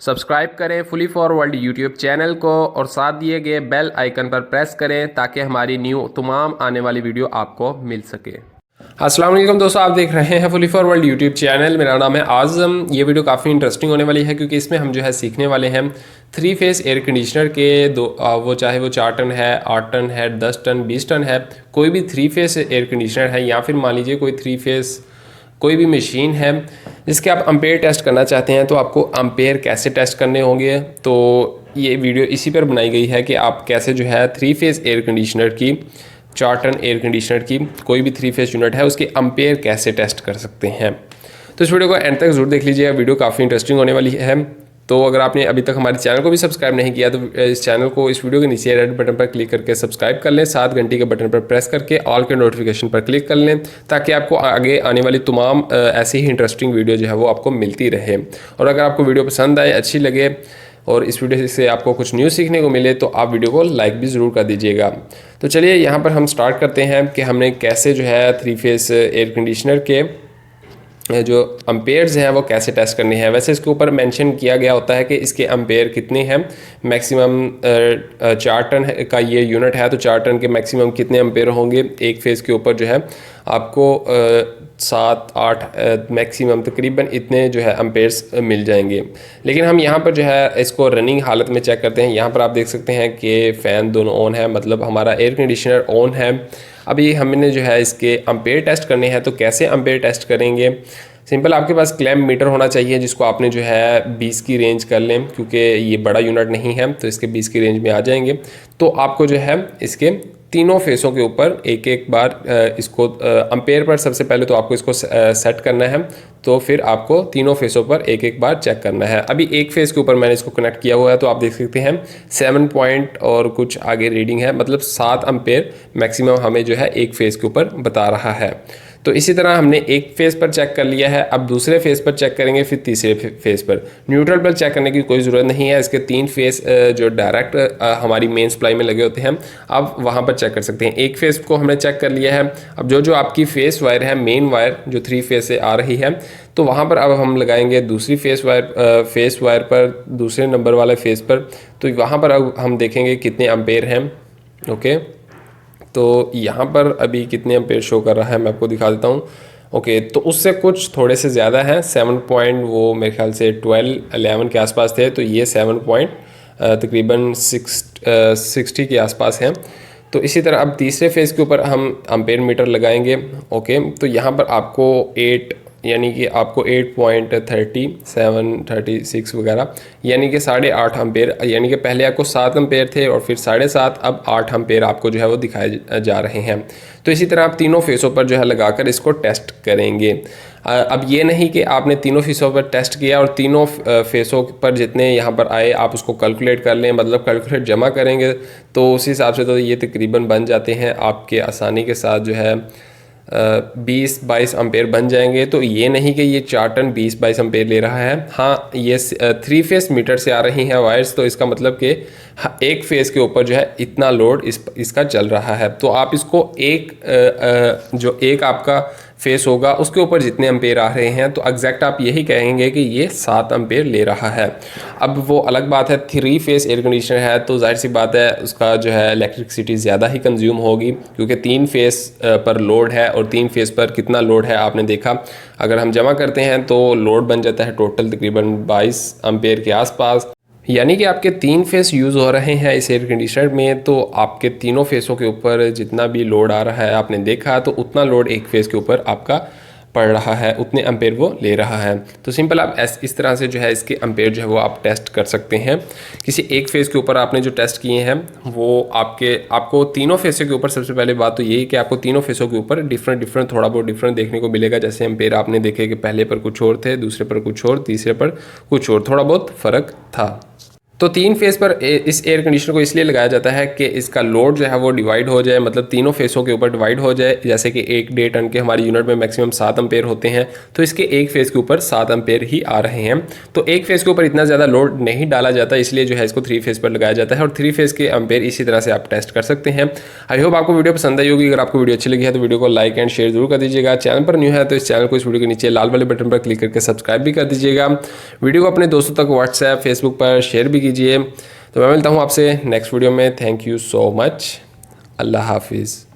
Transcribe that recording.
Subscribe करें fully forward YouTube channel को और साथ दिए गए बेल आइकन पर प्रेस करें ताकि हमारी न्यू तमाम आने वाली वीडियो आपको मिल सके। अस्सलाम वालेकुम दोस्तों, आप देख रहे हैं फुली फॉरवर्ड यूट्यूब चैनल। मेरा नाम है आज़म। ये वीडियो काफ़ी इंटरेस्टिंग होने वाली है क्योंकि इसमें हम जो है सीखने वाले हैं 3 फेस एयर कंडीशनर के वो चाहे वो 4 टन है, 8 टन है, 10 टन, 20 टन है, कोई भी 3 फेस एयर कंडीशनर है या फिर मान लीजिए कोई 3 फेस कोई भी मशीन है जिसके आप अम्पेयर टेस्ट करना चाहते हैं तो आपको अम्पेयर कैसे टेस्ट करने होंगे। तो ये वीडियो इसी पर बनाई गई है कि आप कैसे जो है 3 फेस एयर कंडीशनर की, 4 टन एयर कंडीशनर की कोई भी 3 फेस यूनिट है उसके अम्पेयर कैसे टेस्ट कर सकते हैं। तो इस वीडियो को एंड तक जरूर देख लीजिएगा, वीडियो काफ़ी इंटरेस्टिंग होने वाली है। तो अगर आपने अभी तक हमारे चैनल को भी सब्सक्राइब नहीं किया तो इस चैनल को इस वीडियो के नीचे रेड बटन पर क्लिक करके सब्सक्राइब कर लें, साथ घंटी के बटन पर प्रेस करके ऑल के नोटिफिकेशन पर क्लिक कर लें ताकि आपको आगे आने वाली तमाम ऐसी ही इंटरेस्टिंग वीडियो जो है वो आपको मिलती रहे। और अगर आपको वीडियो पसंद आए, अच्छी लगे और इस वीडियो से आपको कुछ न्यूज़ सीखने को मिले तो आप वीडियो को लाइक भी ज़रूर कर दीजिएगा। तो चलिए यहाँ पर हम स्टार्ट करते हैं कि हमने कैसे जो है 3 फेस एयर कंडीशनर के जो अम्पेयर्स हैं वो कैसे टेस्ट करने हैं। वैसे इसके ऊपर मेंशन किया गया होता है कि इसके अम्पेयर कितने हैं, मैक्सिमम 4 टन का ये यूनिट है तो 4 टन के मैक्सिमम कितने अम्पेयर होंगे। एक फेज़ के ऊपर जो है आपको 7-8 मैक्सिमम तकरीबन इतने जो है अम्पेयर्स मिल जाएंगे। लेकिन हम यहाँ पर जो है इसको रनिंग हालत में चेक करते हैं। यहाँ पर आप देख सकते हैं कि फ़ैन दोनों ऑन है, मतलब हमारा एयर कंडीशनर ऑन है। अभी हमने जो है इसके अम्पेयर टेस्ट करने हैं। तो कैसे अम्पेयर टेस्ट करेंगे? सिंपल, आपके पास क्लैम्प मीटर होना चाहिए जिसको आपने जो है 20 की रेंज कर लें, क्योंकि ये बड़ा यूनिट नहीं है तो इसके 20 की रेंज में आ जाएंगे। तो आपको जो है इसके तीनों फेसों के ऊपर एक एक बार इसको अम्पेयर पर सबसे पहले तो आपको इसको सेट करना है, तो फिर आपको तीनों फेसों पर एक एक बार चेक करना है। अभी एक फेस के ऊपर मैंने इसको कनेक्ट किया हुआ है तो आप देख सकते हैं 7 पॉइंट और कुछ आगे रीडिंग है, मतलब 7 अम्पेयर मैक्सिमम हमें जो है एक फेस के ऊपर बता रहा है। तो इसी तरह हमने एक फेस पर चेक कर लिया है, अब दूसरे फेस पर चेक करेंगे, फिर तीसरे फेस पर। न्यूट्रल पर चेक करने की कोई ज़रूरत नहीं है, इसके 3 फेस जो डायरेक्ट हमारी मेन सप्लाई में लगे होते हैं आप वहाँ पर चेक कर सकते हैं। एक फेस को हमने चेक कर लिया है। अब जो आपकी फेस वायर है, मेन वायर जो 3 फेस से आ रही है, तो वहाँ पर अब हम लगाएंगे दूसरी फेस वायर पर, दूसरे नंबर वाले फेस पर। तो वहाँ पर अब हम देखेंगे कितने अम्पेयर हैं। ओके, तो यहाँ पर अभी कितने एम्पेयर शो कर रहा है मैं आपको दिखा देता हूँ। ओके, तो उससे कुछ थोड़े से ज़्यादा हैं, 7 पॉइंट, वो मेरे ख्याल से 12-11 के आसपास थे, तो ये 7 पॉइंट तकरीबन 60 के आसपास हैं। तो इसी तरह अब तीसरे फेज़ के ऊपर हम अम्पेयर मीटर लगाएंगे। ओके, तो यहाँ पर आपको 8 यानी कि आपको 8.37 वगैरह यानी कि 8.5 अम्पेयर, यानी कि पहले आपको 7 अम्पेयर थे और फिर 7.5, अब 8 अम्पेयर आपको जो है वो दिखाए जा रहे हैं। तो इसी तरह आप तीनों फेसों पर जो है लगाकर इसको टेस्ट करेंगे। अब ये नहीं कि आपने तीनों फेसों पर टेस्ट किया और तीनों फेसों पर जितने यहाँ पर आए आप उसको कैलकुलेट कर लें, मतलब कैलकुलेट जमा करेंगे तो उस हिसाब से तो ये तकरीबन बन जाते हैं आपके आसानी के साथ जो है 20-22 अम्पेयर बन जाएंगे। तो ये नहीं कि ये 4 टन 20-22 अम्पेयर ले रहा है। हाँ, ये 3 फेस मीटर से आ रही हैं वायर्स, तो इसका मतलब कि एक फेस के ऊपर जो है इतना लोड इसका चल रहा है। तो आप इसको जो एक आपका फेस होगा उसके ऊपर जितने अम्पेयर आ रहे हैं तो एग्जैक्ट आप यही कहेंगे कि ये 7 अम्पेयर ले रहा है। अब वो अलग बात है, 3 फेस एयर कंडीशनर है तो जाहिर सी बात है उसका जो है इलेक्ट्रिसिटी ज़्यादा ही कंज्यूम होगी, क्योंकि 3 फेस पर लोड है और 3 फेस पर कितना लोड है आपने देखा। अगर हम जमा करते हैं तो लोड बन जाता है टोटल तकरीबन 22 अम्पेयर के आसपास, यानी कि आपके 3 फेस यूज़ हो रहे हैं इस एयर कंडीशनर में। तो आपके तीनों फेसों के ऊपर जितना भी लोड आ रहा है आपने देखा, तो उतना लोड एक फेस के ऊपर आपका पड़ रहा है, उतने अम्पेयर वो ले रहा है। तो सिंपल आप इस तरह से जो है इसके अम्पेयर जो है वो आप टेस्ट कर सकते हैं। किसी एक फेस के ऊपर आपने जो टेस्ट किए हैं वो आपको तीनों फेसों के ऊपर, सबसे पहले बात तो यही कि आपको तीनों फेसों के ऊपर डिफरेंट थोड़ा बहुत डिफरेंट देखने को मिलेगा। जैसे अम्पेयर आपने देखे कि पहले पर कुछ और थे, दूसरे पर कुछ और, तीसरे पर कुछ और, थोड़ा बहुत फ़र्क था। तो 3 फेज़ पर इस एयर कंडीशनर को इसलिए लगाया जाता है कि इसका लोड जो है वो डिवाइड हो जाए, मतलब तीनों फेसों के ऊपर डिवाइड हो जाए। जैसे कि 1.5 टन के हमारी यूनिट में मैक्सिमम 7 एम्पेयर होते हैं, तो इसके एक फेज़ के ऊपर 7 एम्पेयर ही आ रहे हैं। तो एक फेज़ के ऊपर इतना ज़्यादा लोड नहीं डाला जाता, इसलिए जो है इसको 3 फेज़ पर लगाया जाता है। और 3 फेज़ के एम्पेयर इसी तरह से आप टेस्ट कर सकते हैं। आई होप आपको वीडियो पसंद आई होगी। अगर आपको वीडियो अच्छी लगी है तो वीडियो को लाइक एंड शेयर जरूर कर दीजिएगा। चैनल पर न्यू है तो इस चैनल को इस वीडियो के नीचे लाल वाले बटन पर क्लिक करके सब्सक्राइब भी कर दीजिएगा। वीडियो को अपने दोस्तों तक व्हाट्सएप, फेसबुक पर शेयर भी कीजिए। तो मैं मिलता हूँ आपसे नेक्स्ट वीडियो में। Thank you so much. अल्लाह हाफिज़।